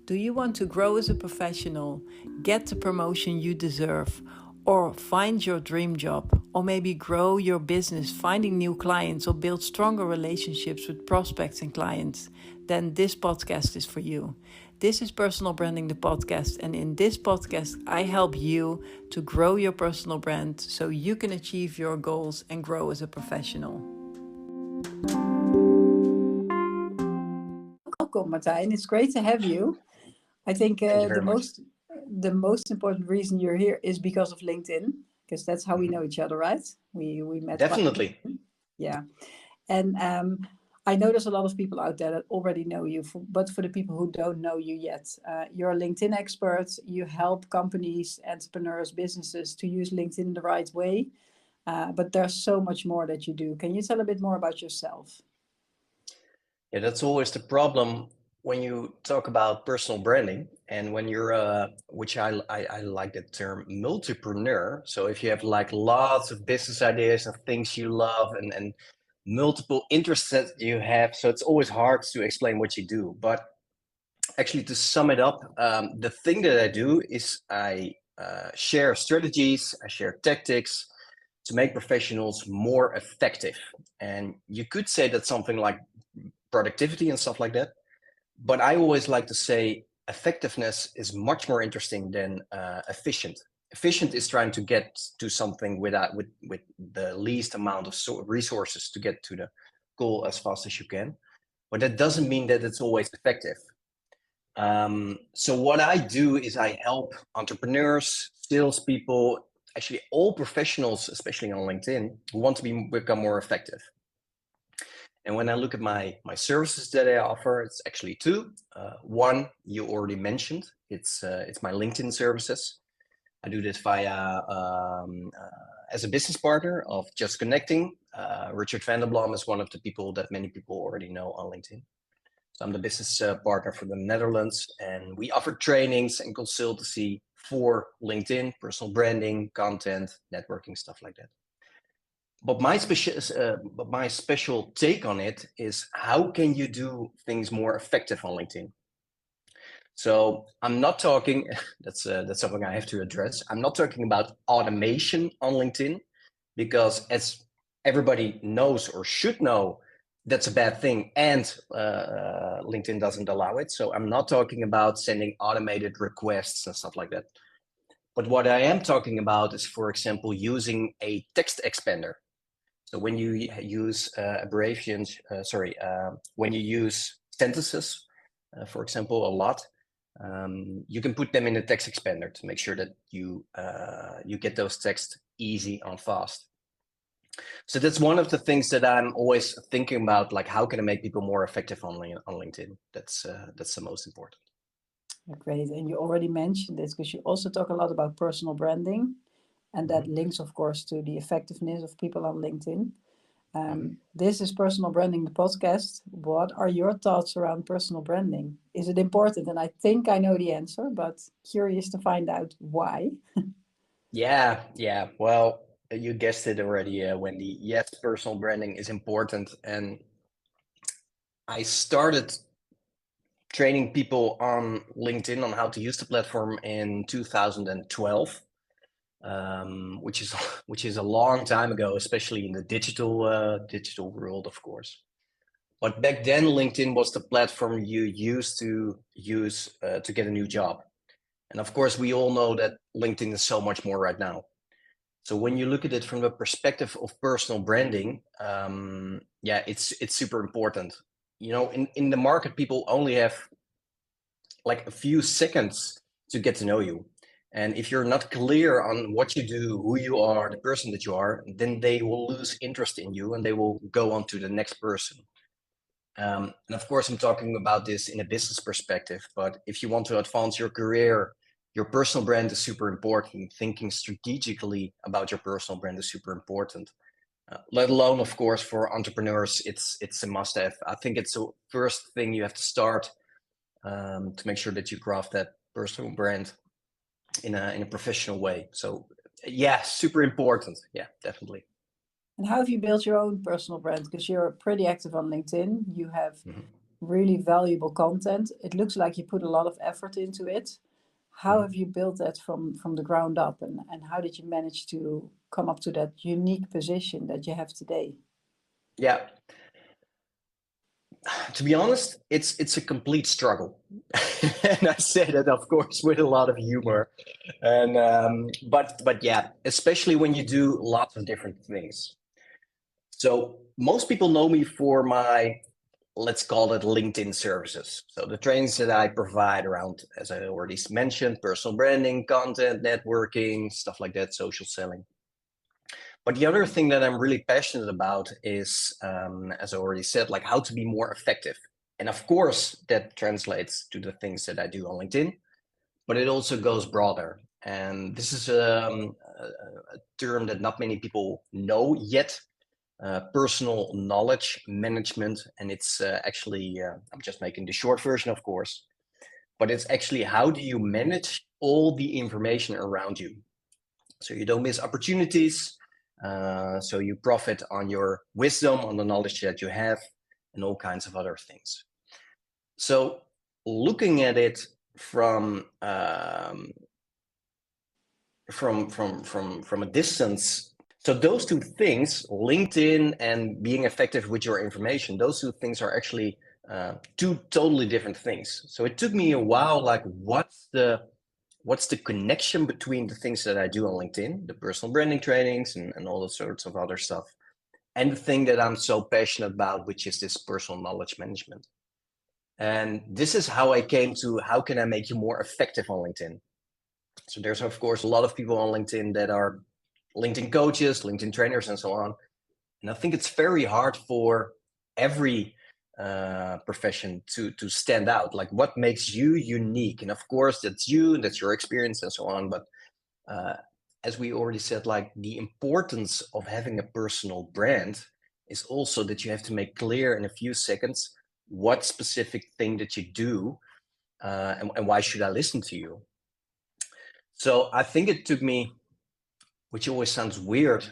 Do you want to grow as a professional, get the promotion you deserve, or find your dream job, or maybe grow your business, finding new clients, or build stronger relationships with prospects and clients? Then this podcast is for you. This is Personal Branding, the podcast, and in this podcast, I help you to grow your personal brand so you can achieve your goals and grow as a professional. Welcome, Martijn. It's great to have you. I think Thank you very much. the most important reason you're here is because of LinkedIn, because that's how we know each other, right? We met. Definitely. Yeah, and I know there's a lot of people out there that already know you, but for the people who don't know you yet, you're a LinkedIn expert. You help companies, entrepreneurs, businesses to use LinkedIn the right way. But there's so much more that you do. Can you tell a bit more about yourself? Yeah, that's always the problem when you talk about personal branding and when you're, which I like that term, multipreneur. So if you have like lots of business ideas and things you love and multiple interests that you have, so it's always hard to explain what you do. But actually, to sum it up, the thing that I do is I share strategies, I share tactics to make professionals more effective. And you could say that's something like productivity and stuff like that. But I always like to say effectiveness is much more interesting than efficient. Efficient is trying to get to something with the least amount of resources to get to the goal as fast as you can. But that doesn't mean that it's always effective. So what I do is I help entrepreneurs, salespeople, actually all professionals, especially on LinkedIn, who want to become more effective. And when I look at my services that I offer, it's actually two. One you already mentioned. It's my LinkedIn services. I do this via as a business partner of Just Connecting. Richard van der Blom is one of the people that many people already know on LinkedIn. So I'm the business partner for the Netherlands, and we offer trainings and consultancy for LinkedIn, personal branding, content, networking, stuff like that. But my special take on it is how can you do things more effective on LinkedIn? So I'm not talking, that's something I have to address. I'm not talking about automation on LinkedIn, because as everybody knows or should know, that's a bad thing, and LinkedIn doesn't allow it. So I'm not talking about sending automated requests and stuff like that. But what I am talking about is, for example, using a text expander. So when you use abbreviations, when you use sentences, for example, a lot, you can put them in a text expander to make sure that you get those texts easy and fast. So that's one of the things that I'm always thinking about, like how can I make people more effective on LinkedIn? That's the most important. Great, and you already mentioned this because you also talk a lot about personal branding, and that links, of course, to the effectiveness of people on LinkedIn. This is Personal Branding, the podcast. What are your thoughts around personal branding? Is it important? And I think I know the answer, but curious to find out why. Yeah. Well, you guessed it already, Wendy. Yes, personal branding is important. And I started training people on LinkedIn on how to use the platform in 2012. Which is a long time ago, especially in the digital world, of course. But back then, LinkedIn was the platform you used to use to get a new job. And of course, we all know that LinkedIn is so much more right now. So when you look at it from the perspective of personal branding, it's super important. You know, in the market, people only have like a few seconds to get to know you. And if you're not clear on what you do, who you are, the person that you are, then they will lose interest in you and they will go on to the next person. And of course, I'm talking about this in a business perspective, but if you want to advance your career, your personal brand is super important. Thinking strategically about your personal brand is super important. Let alone, of course, for entrepreneurs, it's a must-have. I think it's the first thing you have to start to make sure that you craft that personal brand in a professional way. So yeah, super important. Yeah, definitely. And how have you built your own personal brand? Because you're pretty active on LinkedIn. You have really valuable content. It looks like you put a lot of effort into it. How have you built that from the ground up, and how did you manage to come up to that unique position that you have today? Yeah, to be honest, it's a complete struggle, and I say that, of course, with a lot of humor. And but yeah, especially when you do lots of different things. So most people know me for my, let's call it, LinkedIn services. So the trainings that I provide around, as I already mentioned, personal branding, content, networking, stuff like that, social selling. But the other thing that I'm really passionate about is, as I already said, like how to be more effective. And of course, that translates to the things that I do on LinkedIn, but it also goes broader. And this is a term that not many people know yet, personal knowledge management. And it's actually, I'm just making the short version, of course, but it's actually how do you manage all the information around you so you don't miss opportunities, so you profit on your wisdom, on the knowledge that you have, and all kinds of other things. So looking at it from a distance, so those two things, LinkedIn and being effective with your information, those two things are actually two totally different things. So it took me a while, like what's the connection between the things that I do on LinkedIn, the personal branding trainings and all the sorts of other stuff, and the thing that I'm so passionate about, which is this personal knowledge management. And this is how I came to how can I make you more effective on LinkedIn. So there's, of course, a lot of people on LinkedIn that are LinkedIn coaches, LinkedIn trainers, and so on. And I think it's very hard for every profession to stand out. Like what makes you unique? And of course, that's you, and that's your experience, and so on. But as we already said, like the importance of having a personal brand is also that you have to make clear in a few seconds what specific thing that you do, and why should I listen to you. So I think it took me, which always sounds weird,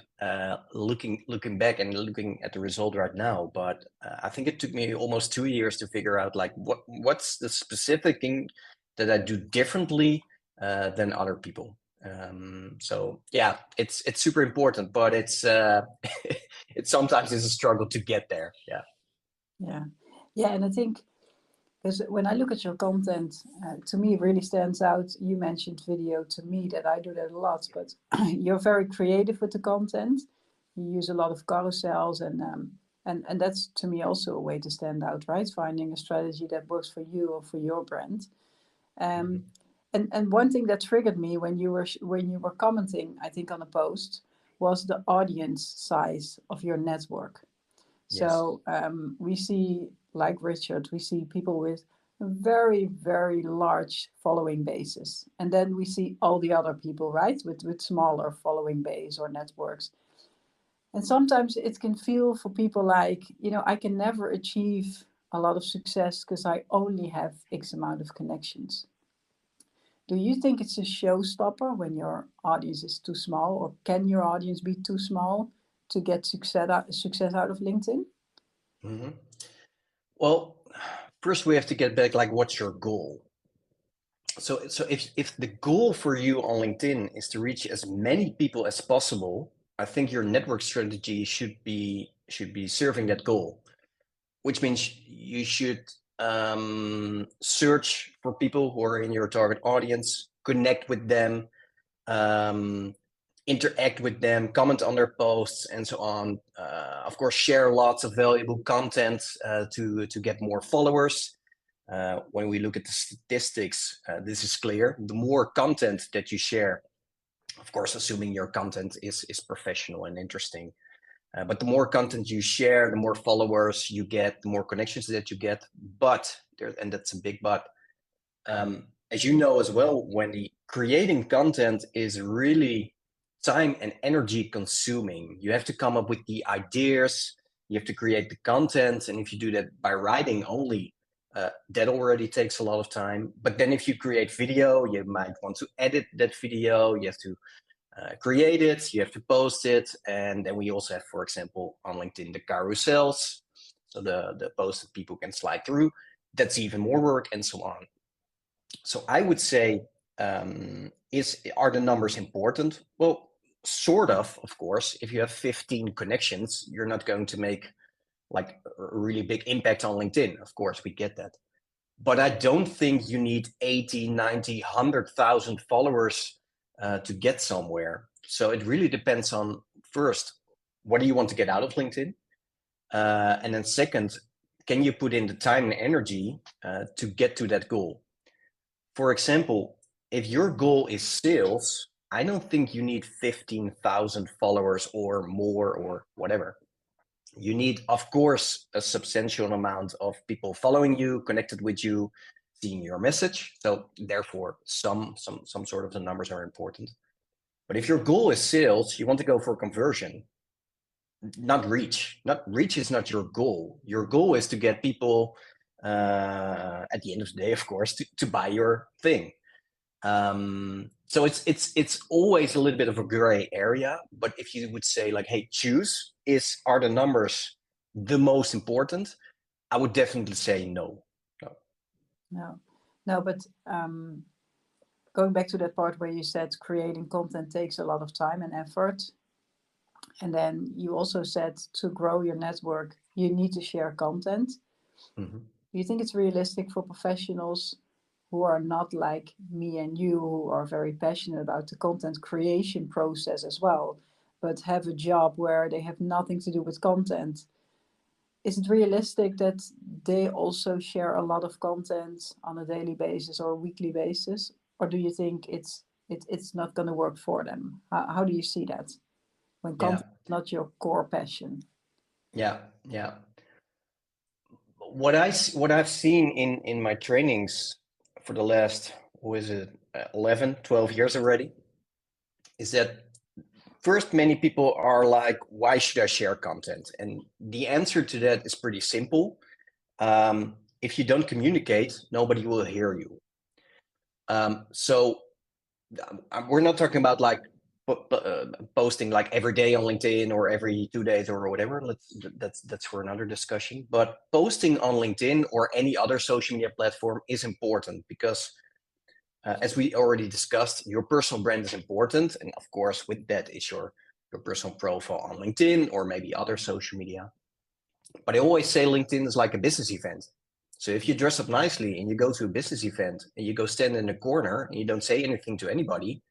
looking back and looking at the result right now, but I think it took me almost 2 years to figure out like what's the specific thing that I do differently than other people. So yeah, it's super important, but it's it sometimes is a struggle to get there. Yeah. Yeah, and I think, because when I look at your content, to me it really stands out. You mentioned video. To me, that I do that a lot, but you're very creative with the content. You use a lot of carousels, and that's to me also a way to stand out, right? Finding a strategy that works for you or for your brand. Mhm. And one thing that triggered me when you were commenting, I think on a post, was the audience size of your network. Yes. So we see, like Richard, we see people with a very, very large following bases. And then we see all the other people, right, with smaller following base or networks. And sometimes it can feel for people like, I can never achieve a lot of success because I only have X amount of connections. Do you think it's a showstopper when your audience is too small, or can your audience be too small to get success out of LinkedIn? Hmm. Well, first we have to get back, like, what's your goal? So if the goal for you on LinkedIn is to reach as many people as possible, I think your network strategy should be serving that goal, which means you should search for people who are in your target audience, connect with them, um, interact with them, comment on their posts, and so on. Of course, share lots of valuable content to get more followers. When we look at the statistics, this is clear. The more content that you share, of course, assuming your content is professional and interesting, but the more content you share, the more followers you get, the more connections that you get. But there, and that's a big but. As you know as well, Wendy, creating content is really time and energy consuming. You have to come up with the ideas, you have to create the content, and if you do that by writing only, that already takes a lot of time. But then if you create video, you might want to edit that video, you have to create it, you have to post it, and then we also have, for example, on LinkedIn, the carousels. So the post that people can slide through, that's even more work, and so on. So I would say, are the numbers important? Well, sort of course. If you have 15 connections, you're not going to make like a really big impact on LinkedIn. Of course, we get that. But I don't think you need 80, 90, 100,000 followers to get somewhere. So it really depends on, first, what do you want to get out of LinkedIn? And then second, can you put in the time and energy to get to that goal? For example, if your goal is sales, I don't think you need 15,000 followers or more or whatever. You need, of course, a substantial amount of people following you, connected with you, seeing your message. So therefore, some sort of the numbers are important. But if your goal is sales, you want to go for conversion, not reach. Not reach is not your goal. Your goal is to get people at the end of the day, of course, to buy your thing. So it's always a little bit of a gray area. But if you would say like, hey, are the numbers the most important? I would definitely say no. No, but going back to that part where you said creating content takes a lot of time and effort. And then you also said to grow your network, you need to share content. Mm-hmm. Do you think it's realistic for professionals who are not like me and you, who are very passionate about the content creation process as well, but have a job where they have nothing to do with content? Is it realistic that they also share a lot of content on a daily basis or a weekly basis? Or do you think it's not going to work for them? How do you see that when content is not your core passion? Yeah. What I've seen in my trainings for the last, 11, 12 years already, is that first, many people are like, why should I share content? And the answer to that is pretty simple. If you don't communicate, nobody will hear you. So we're not talking about like posting like every day on LinkedIn or every 2 days or whatever. That's for another discussion. But posting on LinkedIn or any other social media platform is important because, as we already discussed, your personal brand is important, and of course, with that is your personal profile on LinkedIn or maybe other social media. But I always say LinkedIn is like a business event. So if you dress up nicely and you go to a business event and you go stand in a corner and you don't say anything to anybody,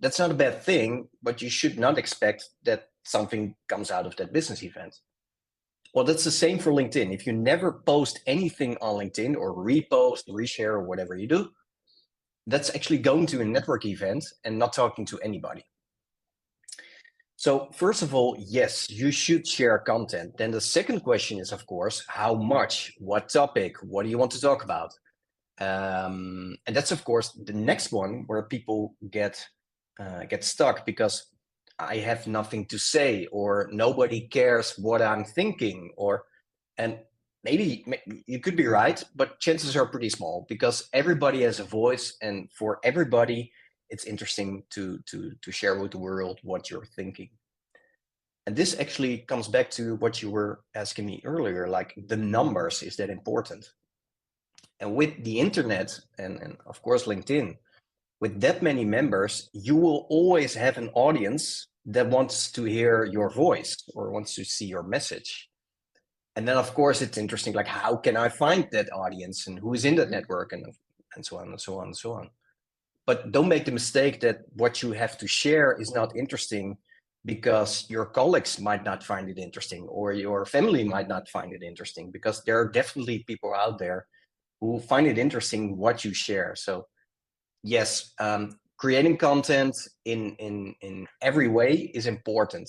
that's not a bad thing, but you should not expect that something comes out of that business event. Well, that's the same for LinkedIn. If you never post anything on LinkedIn or repost, reshare, or whatever you do, that's actually going to a network event and not talking to anybody. So first of all, yes, you should share content. Then the second question is, of course, how much, what topic, what do you want to talk about? And that's, of course, the next one where people get stuck because I have nothing to say or nobody cares what I'm thinking, and maybe you could be right, but chances are pretty small because everybody has a voice, and for everybody, it's interesting to share with the world what you're thinking. And this actually comes back to what you were asking me earlier, like the numbers, is that important? And with the internet and of course LinkedIn, with that many members, you will always have an audience that wants to hear your voice or wants to see your message. And then of course it's interesting, like how can I find that audience and who is in that network and so on and so on and so on. But don't make the mistake that what you have to share is not interesting because your colleagues might not find it interesting or your family might not find it interesting, because there are definitely people out there who find it interesting what you share. So yes, creating content in every way is important.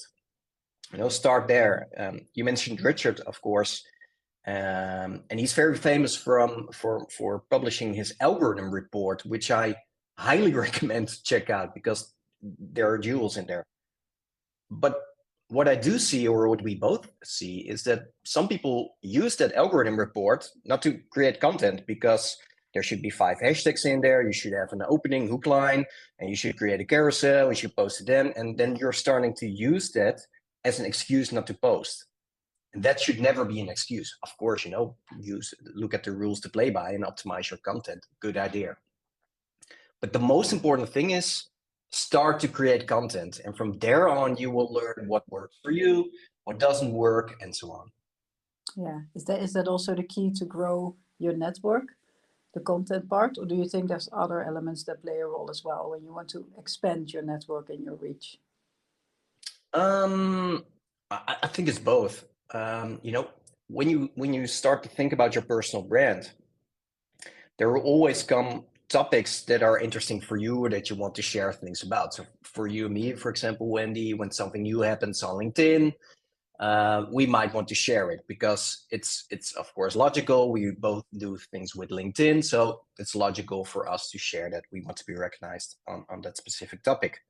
Start there. You mentioned Richard, of course, and he's very famous for publishing his algorithm report, which I highly recommend to check out because there are jewels in there. But what I do see, or what we both see, is that some people use that algorithm report not to create content because there should be 5 hashtags in there. You should have an opening hook line and you should create a carousel. You should post it then. And then you're starting to use that as an excuse not to post. And that should never be an excuse. Of course, look at the rules to play by and optimize your content. Good idea. But the most important thing is start to create content. And from there on, you will learn what works for you, what doesn't work, and so on. Yeah. Is that also the key to grow your network, the content part? Or do you think there's other elements that play a role as well when you want to expand your network and your reach? I think it's both. When you start to think about your personal brand, there will always come topics that are interesting for you or that you want to share things about. So for you and me, for example, Wendy, when something new happens on LinkedIn, we might want to share it because it's of course logical. We both do things with LinkedIn, so it's logical for us to share that we want to be recognized on that specific topic.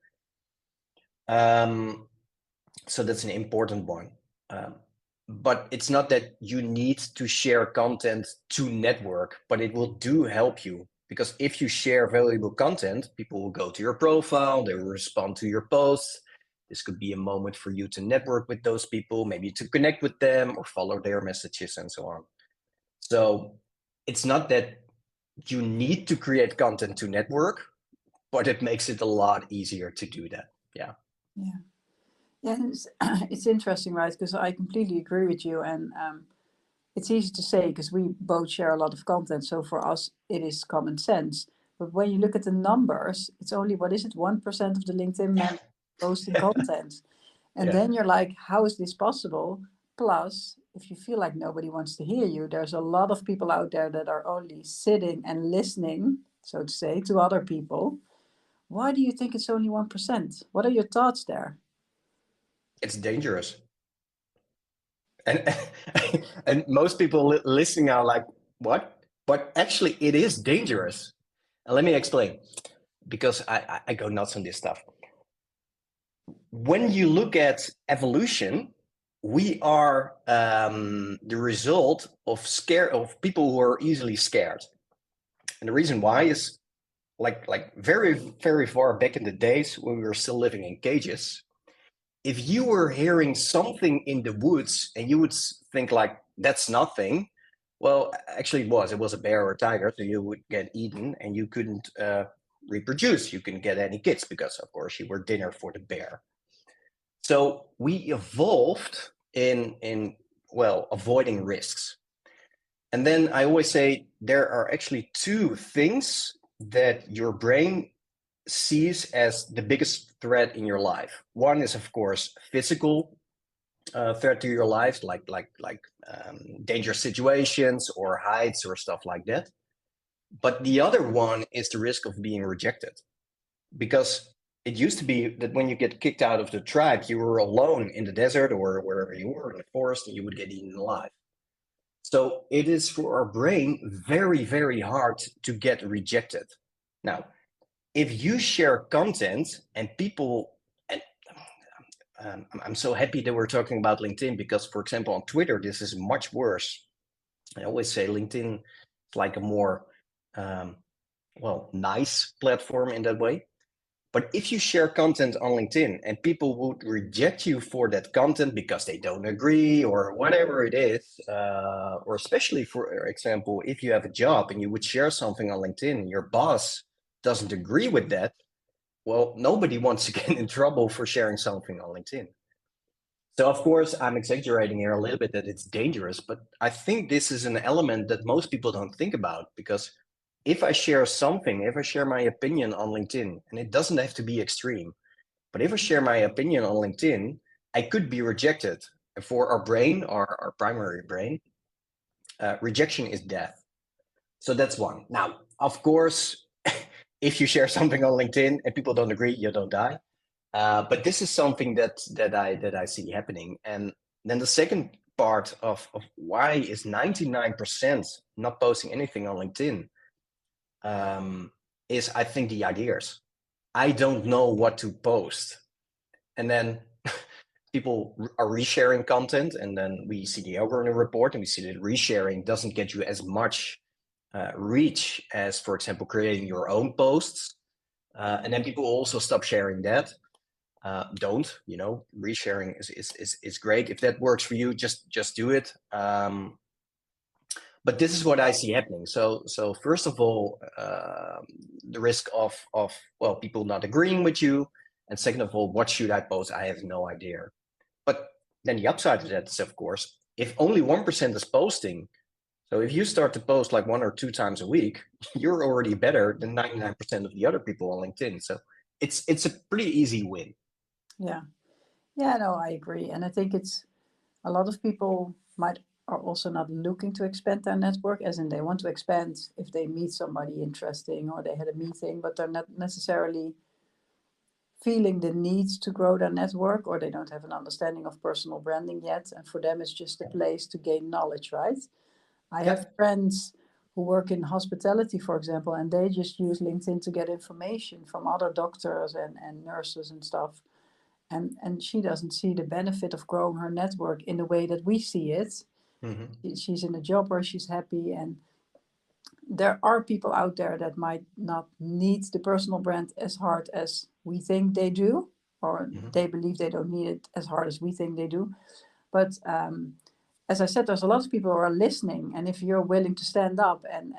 So that's an important one. But it's not that you need to share content to network, but it will do help you, because if you share valuable content, people will go to your profile, they will respond to your posts. This could be a moment for you to network with those people, maybe to connect with them or follow their messages and so on. So it's not that you need to create content to network, but it makes it a lot easier to do that. Yeah. Yeah. Yeah, it's interesting, right? Because I completely agree with you, and it's easy to say because we both share a lot of content. So for us, it is common sense. But when you look at the numbers, it's only, what is it, 1% of the LinkedIn members posting content, and then you're like, how is this possible? Plus, if you feel like nobody wants to hear you, there's a lot of people out there that are only sitting and listening, so to say, to other people. Why do you think it's only 1%? What are your thoughts there? It's dangerous. And and most people listening are like, what? But actually, it is dangerous. And let me explain, because I go nuts on this stuff. When you look at evolution, we are the result of people who are easily scared. And the reason why is like very, very far back in the days when we were still living in cages, if you were hearing something in the woods and you would think like, that's nothing, well, actually it was a bear or a tiger, so you would get eaten and you couldn't reproduce. You couldn't get any kids because, of course, you were dinner for the bear. So we evolved in avoiding risks. And then I always say there are actually two things that your brain sees as the biggest threat in your life. One is, of course, physical threat to your life, like dangerous situations or heights or stuff like that. But the other one is the risk of being rejected, because it used to be that when you get kicked out of the tribe, you were alone in the desert or wherever you were in the forest, and you would get eaten alive. So it is for our brain very, very hard to get rejected. Now, if you share content and people, and I'm so happy that we're talking about LinkedIn, because, for example, on Twitter, this is much worse. I always say LinkedIn is like a more, nice platform in that way. But if you share content on LinkedIn and people would reject you for that content because they don't agree or whatever it is, or especially, for example, if you have a job and you would share something on LinkedIn and your boss doesn't agree with that, well, nobody wants to get in trouble for sharing something on LinkedIn. So, of course, I'm exaggerating here a little bit that it's dangerous, but I think this is an element that most people don't think about, because if I share something, if I share my opinion on LinkedIn, and it doesn't have to be extreme, but if I share my opinion on LinkedIn, I could be rejected. And for our brain, our primary brain, rejection is death. So that's one. Now, of course, if you share something on LinkedIn and people don't agree, you don't die. But this is something that I see happening. And then the second part of why is 99% not posting anything on LinkedIn is, I think, the ideas. I don't know what to post. And then people are resharing content, and then we see the algorithm report and we see that resharing doesn't get you as much reach as, for example, creating your own posts. And then people also stop sharing that. don't, resharing is great. If that works for you, just do it. But this is what I see happening. So first of all, the risk of well, people not agreeing with you, and second of all, what should I post? I have no idea. But then the upside of that is, of course, if only 1% is posting, so if you start to post like 1 or 2 times a week, you're already better than 99% of the other people on LinkedIn. So it's a pretty easy win. Yeah. Yeah, no, I agree. And I think it's a lot of people are also not looking to expand their network, as in they want to expand if they meet somebody interesting or they had a meeting, but they're not necessarily feeling the need to grow their network, or they don't have an understanding of personal branding yet. And for them, it's just a place to gain knowledge, right? I have friends who work in hospitality, for example, and they just use LinkedIn to get information from other doctors and nurses and stuff. And she doesn't see the benefit of growing her network in the way that we see it. Mm-hmm. She's in a job where she's happy, and there are people out there that might not need the personal brand as hard as we think they do, or Mm-hmm. they believe they don't need it as hard as we think they do. But as I said, there's a lot of people who are listening, and if you're willing to stand up and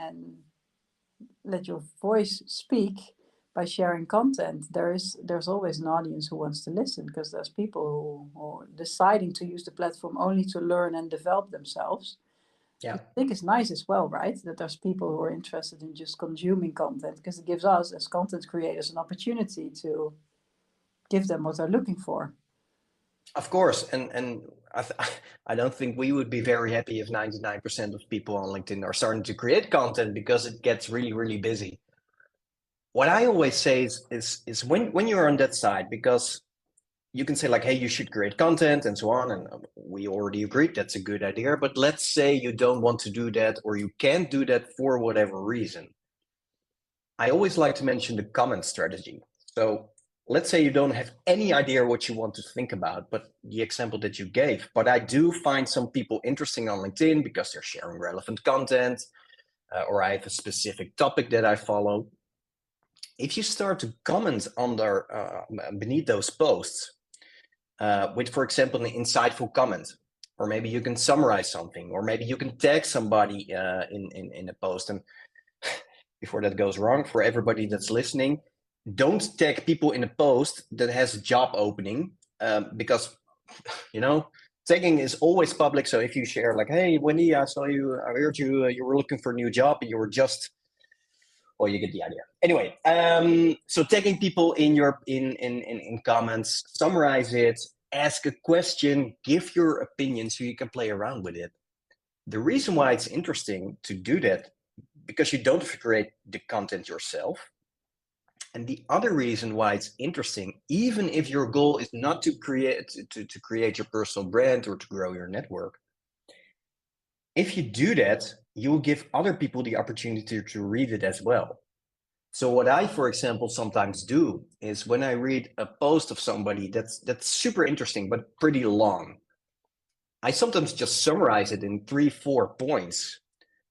let your voice speak by sharing content, there's always an audience who wants to listen, because there's people who are deciding to use the platform only to learn and develop themselves. Yeah. I think it's nice as well, right? That there's people who are interested in just consuming content, because it gives us as content creators an opportunity to give them what they're looking for. Of course, and I don't think we would be very happy if 99% of people on LinkedIn are starting to create content, because it gets really, really busy. What I always say is when you're on that side, because you can say like, hey, you should create content and so on, and we already agreed that's a good idea. But let's say you don't want to do that, or you can't do that for whatever reason. I always like to mention the comment strategy. So let's say you don't have any idea what you want to think about, but the example that you gave, but I do find some people interesting on LinkedIn because they're sharing relevant content, or I have a specific topic that I follow. If you start to comment under beneath those posts with, for example, an insightful comment, or maybe you can summarize something, or maybe you can tag somebody in a post. And before that goes wrong, for everybody that's listening, don't tag people in a post that has a job opening, because tagging is always public. So if you share like, hey, Wendy, I heard you were looking for a new job, and you were just, well, you get the idea. Anyway, so tagging people in your in comments, summarize it, ask a question, give your opinion so you can play around with it. The reason why it's interesting to do that, because you don't have to create the content yourself. And the other reason why it's interesting, even if your goal is not to create your personal brand or to grow your network, if you do that, you will give other people the opportunity to read it as well. So what I, for example, sometimes do is when I read a post of somebody that's super interesting but pretty long, I sometimes just summarize it in 3-4 points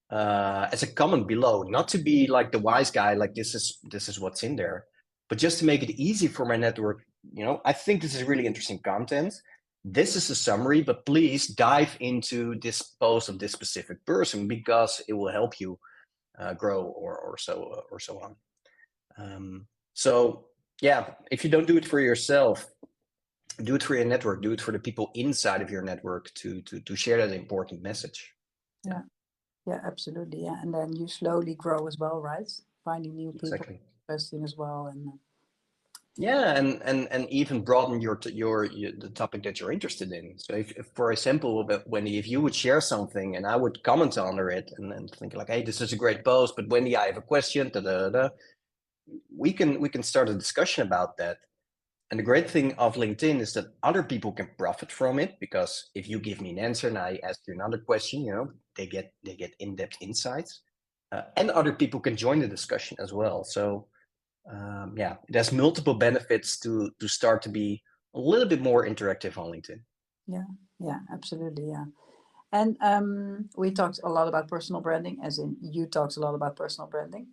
as a comment below, not to be like the wise guy, like this is what's in there, but just to make it easy for my network. I think this is really interesting content. This is a summary, but please dive into this post of this specific person, because it will help you grow or so on. So yeah, if you don't do it for yourself, do it for your network, do it for the people inside of your network to share that important message. Yeah, absolutely. Yeah, and then you slowly grow as well, right? Finding new people, Exactly. investing as well, and Yeah, and even broaden your the topic that you're interested in. So if for example, Wendy, if you would share something and I would comment under it and think like, hey, this is a great post, but Wendy, I have a question. We can start a discussion about that. And the great thing of LinkedIn is that other people can profit from it, because if you give me an answer and I ask you another question, they get in-depth insights, and other people can join the discussion as well. So yeah, it has multiple benefits to start to be a little bit more interactive on LinkedIn. Yeah, absolutely. Yeah. And we talked a lot about personal branding, as in you talked a lot about personal branding.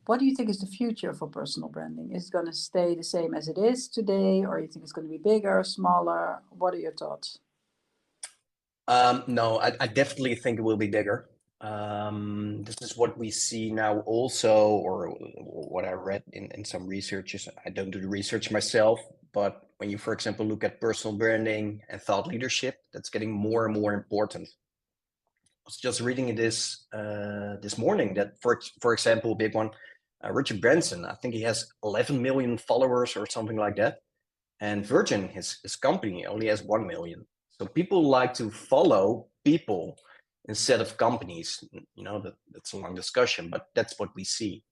What do you think is the future for personal branding? Is it going to stay the same as it is today, or you think it's going to be bigger, smaller? What are your thoughts? No, I definitely think it will be bigger. This is what we see now also, or what I read in some researches. I don't do the research myself, but when you, for example, look at personal branding and thought leadership, that's getting more and more important. I was just reading this this morning that, for example, a big one, Richard Branson, I think he has 11 million followers or something like that. And Virgin, his company, only has 1 million. So people like to follow people instead of companies. You know, that's a long discussion, but that's what we see.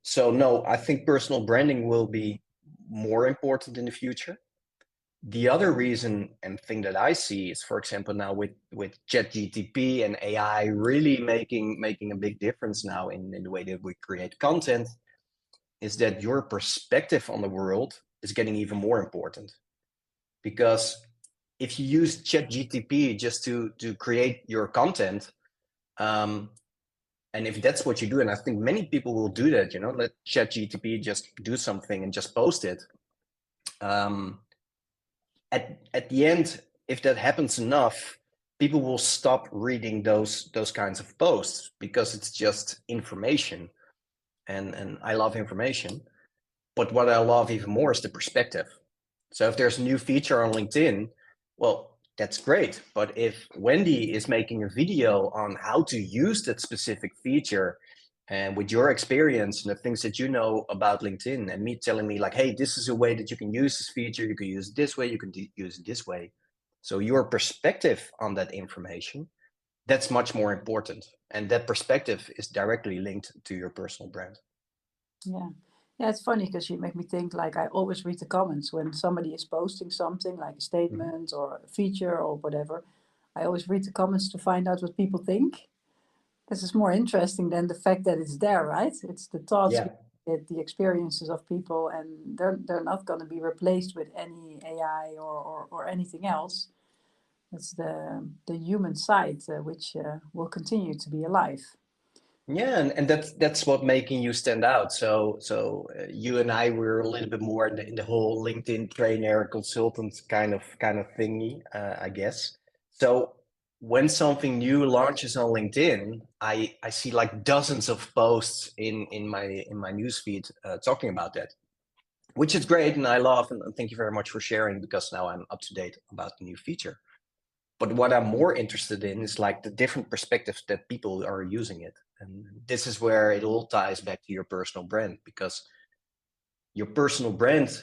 So no, I think personal branding will be more important in the future. The other reason and thing that I see is, for example, now with ChatGTP and AI really making a big difference now in the way that we create content, is that your perspective on the world is getting even more important. Because if you use ChatGTP just to create your content, and if that's what you do, and I think many people will do that, you know, let ChatGTP just do something and just post it. At the end, if that happens enough, people will stop reading those kinds of posts because it's just information, and I love information. But what I love even more is the perspective. So if there's a new feature on LinkedIn, well, that's great. But if Wendy is making a video on how to use that specific feature, and with your experience and the things that you know about LinkedIn, and me telling me like, hey, this is a way that you can use this feature, you can use it this way, you can use it this way. So your perspective on that information, that's much more important. And that perspective is directly linked to your personal brand. Yeah. Yeah, it's funny because you make me think, like, I always read the comments when somebody is posting something like a statement or a feature or whatever. I always read the comments to find out what people think. This is more interesting than the fact that it's there, right? It's the thoughts, Yeah. the experiences of people, and they're not going to be replaced with any AI or anything else. It's the human side which will continue to be alive. Yeah, and that's what making you stand out. So you and I were a little bit more in the whole LinkedIn trainer consultant kind of thingy, I guess. So when something new launches on LinkedIn, I see like dozens of posts in my newsfeed talking about that, which is great, and I love, and thank you very much for sharing, because now I'm up to date about the new feature. But what I'm more interested in is like the different perspectives that people are using it. And this is where it all ties back to your personal brand, because your personal brand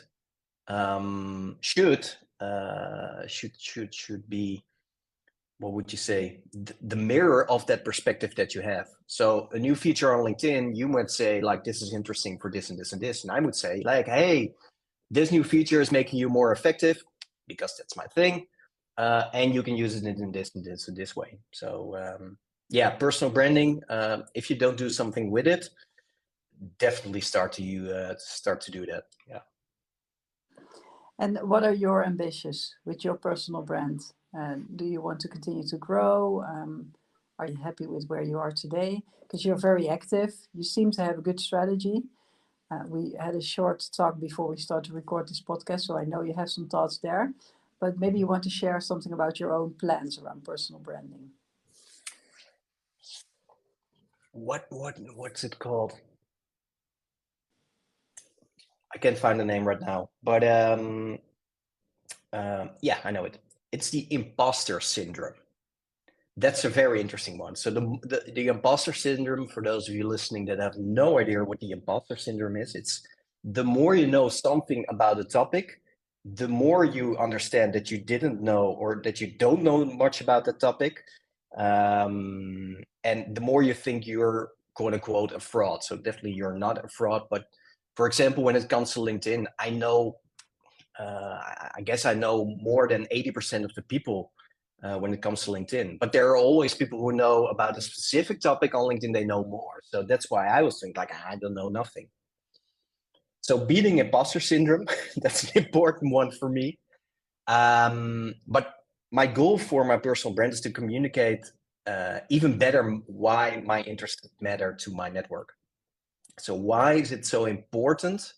should be, what would you say, the mirror of that perspective that you have. So a new feature on LinkedIn, you might say like, this is interesting for this and this and this. And I would say like, hey, this new feature is making you more effective, because that's my thing. And you can use it in this and this and this way. So yeah, personal branding. If you don't do something with it, definitely start to do that. Yeah. And what are your ambitions with your personal brand? Do you want to continue to grow? Are you happy with where you are today? Because you're very active. You seem to have a good strategy. We had a short talk before we start to record this podcast, so I know you have some thoughts there. But maybe you want to share something about your own plans around personal branding. What's it called? I can't find the name right now, but yeah, I know it. It's the imposter syndrome. That's a very interesting one. So the imposter syndrome, for those of you listening that have no idea what the imposter syndrome is, it's the more you know something about a topic, the more you understand that you didn't know, or that you don't know much about the topic, and the more you think you're quote unquote a fraud. So definitely you're not a fraud, but for example, when it comes to LinkedIn, I guess I know more than 80% of the people when it comes to LinkedIn. But there are always people who know about a specific topic on LinkedIn, they know more. So that's why I was thinking like, I don't know nothing. So beating imposter syndrome, that's an important one for me. But my goal for my personal brand is to communicate even better why my interests matter to my network. So why is it so important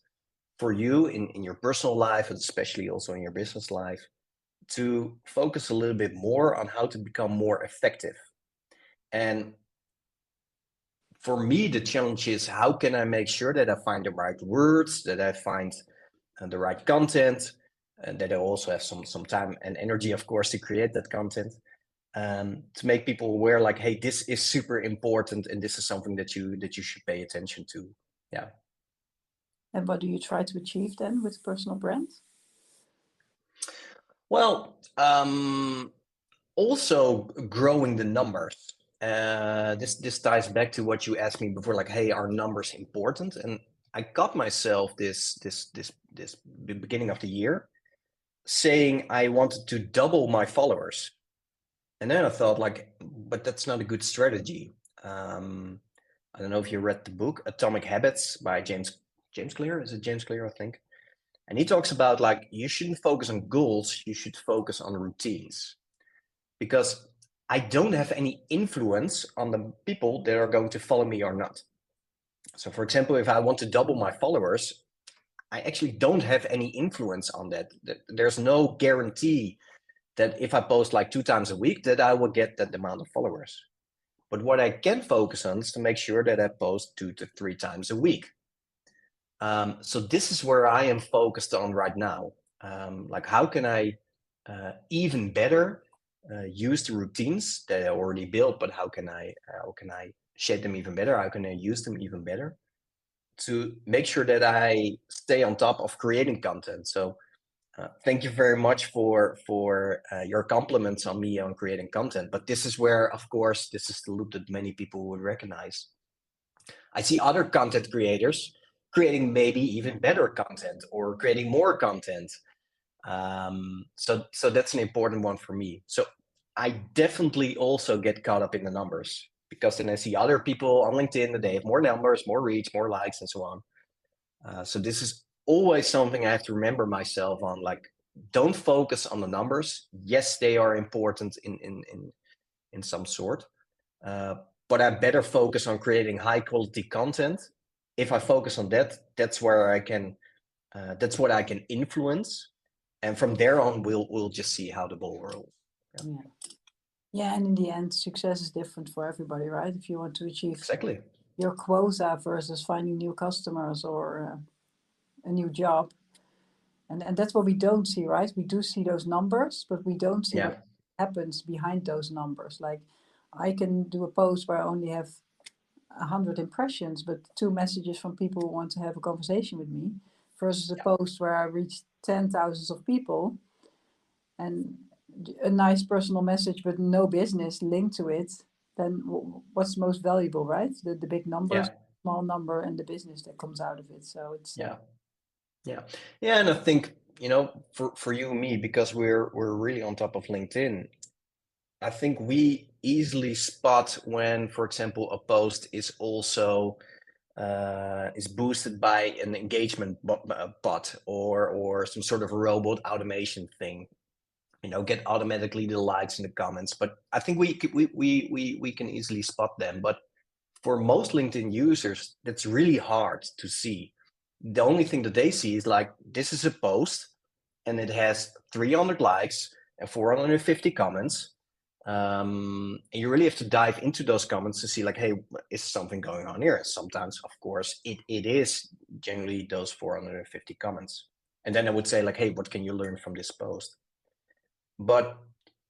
for you in your personal life, and especially also in your business life, to focus a little bit more on how to become more effective? And for me, the challenge is, how can I make sure that I find the right words, that I find the right content, and that I also have some time and energy, of course, to create that content, to make people aware, like, hey, this is super important, and this is something that you should pay attention to. Yeah. And what do you try to achieve then with personal brand? Well, also growing the numbers. This ties back to what you asked me before, like, hey, are numbers important? And I got myself this beginning of the year saying I wanted to double my followers, and then I thought, like, but that's not a good strategy. I don't know if you read the book Atomic Habits by James Clear. Is it James Clear? I think. And he talks about, like, you shouldn't focus on goals, you should focus on routines. Because I don't have any influence on the people that are going to follow me or not. So for example, if I want to double my followers, I actually don't have any influence on that. There's no guarantee that if I post like 2 times a week, that I will get that amount of followers. But what I can focus on is to make sure that I post 2 to 3 times a week. So this is where I am focused on right now. Like, how can I even better use the routines that I already built, but how can I shape them even better? How can I use them even better to make sure that I stay on top of creating content? So thank you very much for your compliments on me on creating content. But this is where, of course, this is the loop that many people would recognize. I see other content creators creating maybe even better content or creating more content. So that's an important one for me. So I definitely also get caught up in the numbers, because then I see other people on LinkedIn that they have more numbers, more reach, more likes, and so on. So this is always something I have to remember myself on. Like, don't focus on the numbers. Yes, they are important in some sort, but I better focus on creating high quality content. If I focus on that, that's where I can. That's what I can influence, and from there on, we'll just see how the ball rolls. Yeah. Yeah, and in the end, success is different for everybody, right? If you want to achieve Exactly. your quota versus finding new customers or a new job. And that's what we don't see, right? We do see those numbers, but we don't see what happens behind those numbers. Like, I can do a post where I only have 100 impressions, but 2 messages from people who want to have a conversation with me, versus a post where I reach 10,000s of people and a nice personal message but no business linked to it. Then what's most valuable, right? The big numbers, small number, and the business that comes out of it. So it's yeah. And I think, for you and me, because we're really on top of LinkedIn, I think we easily spot when, for example, a post is also is boosted by an engagement bot or some sort of robot automation thing. Get automatically the likes and the comments. But I think we can easily spot them. But for most LinkedIn users, that's really hard to see. The only thing that they see is, like, this is a post and it has 300 likes and 450 comments. And you really have to dive into those comments to see, like, hey, is something going on here? And sometimes, of course, it is generally those 450 comments. And then I would say, like, hey, what can you learn from this post? But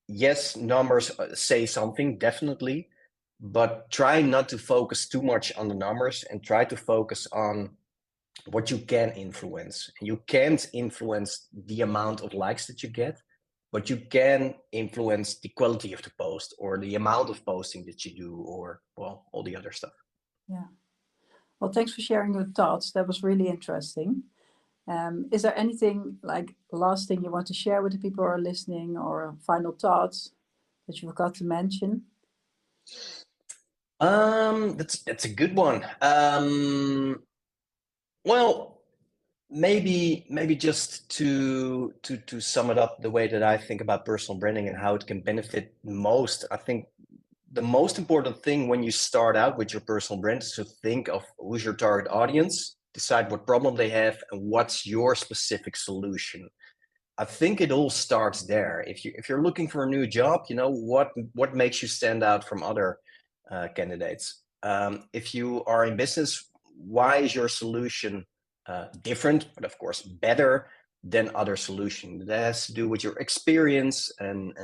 yes, numbers say something, definitely, but try not to focus too much on the numbers and try to focus on what you can influence. You can't influence the amount of likes that you get, but you can influence the quality of the post or the amount of posting that you do, or, well, all the other stuff. Yeah. Well, thanks for sharing your thoughts. That was really interesting. Is there anything, like, last thing you want to share with the people who are listening, or final thoughts that you forgot to mention? That's a good one. Well, maybe just to sum it up, the way that I think about personal branding and how it can benefit most. I think the most important thing when you start out with your personal brand is to think of who's your target audience, decide what problem they have, and what's your specific solution. I think it all starts there. If you're looking for a new job, what makes you stand out from other candidates. If you are in business, why is your solution different, but of course better than other solutions? That has to do with your experience and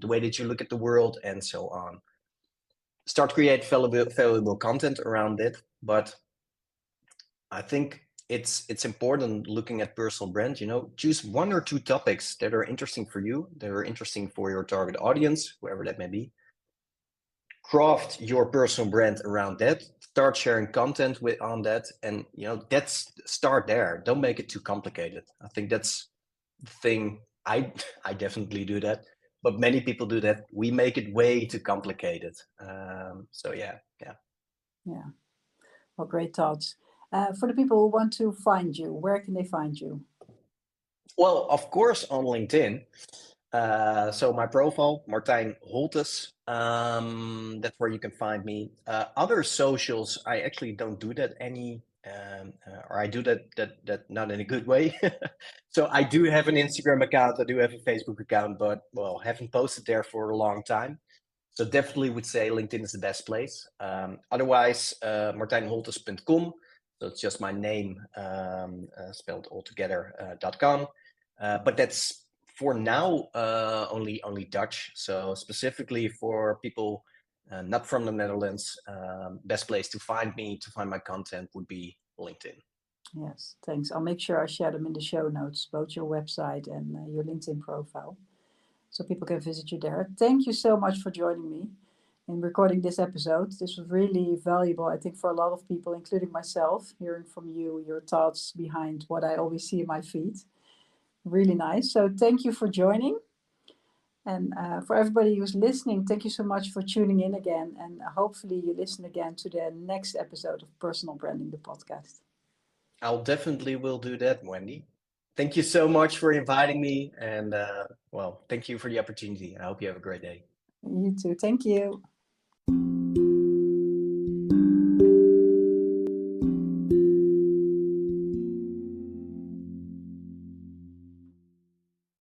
the way that you look at the world and so on. Start create valuable content around it, but I think it's important looking at personal brand, choose 1 or 2 topics that are interesting for you, that are interesting for your target audience, whoever that may be. Craft your personal brand around that, start sharing content on that, and that's start there. Don't make it too complicated. I think that's the thing. I definitely do that, but many people do that. We make it way too complicated. So yeah. Well, great thoughts. For the people who want to find you, where can they find you? Well, of course, on LinkedIn. So my profile, Martijn Holtes, that's where you can find me. Other socials, I actually don't do that or I do that not in a good way. So I do have an Instagram account, I do have a Facebook account, but haven't posted there for a long time. So definitely would say LinkedIn is the best place. Otherwise, martijnholtes.com. So it's just my name spelled all together, .com. But that's for now only Dutch. So specifically for people not from the Netherlands, best place to find me, to find my content would be LinkedIn. Yes, thanks. I'll make sure I share them in the show notes, both your website and your LinkedIn profile, so people can visit you there. Thank you so much for joining me in recording this episode. This was really valuable, I think, for a lot of people, including myself, hearing from you, your thoughts behind what I always see in my feed. Really nice. So thank you for joining. And for everybody who's listening, thank you so much for tuning in again. And hopefully you listen again to the next episode of Personal Branding, the podcast. I'll definitely will do that, Wendy. Thank you so much for inviting me. And thank you for the opportunity. I hope you have a great day. You too. Thank you.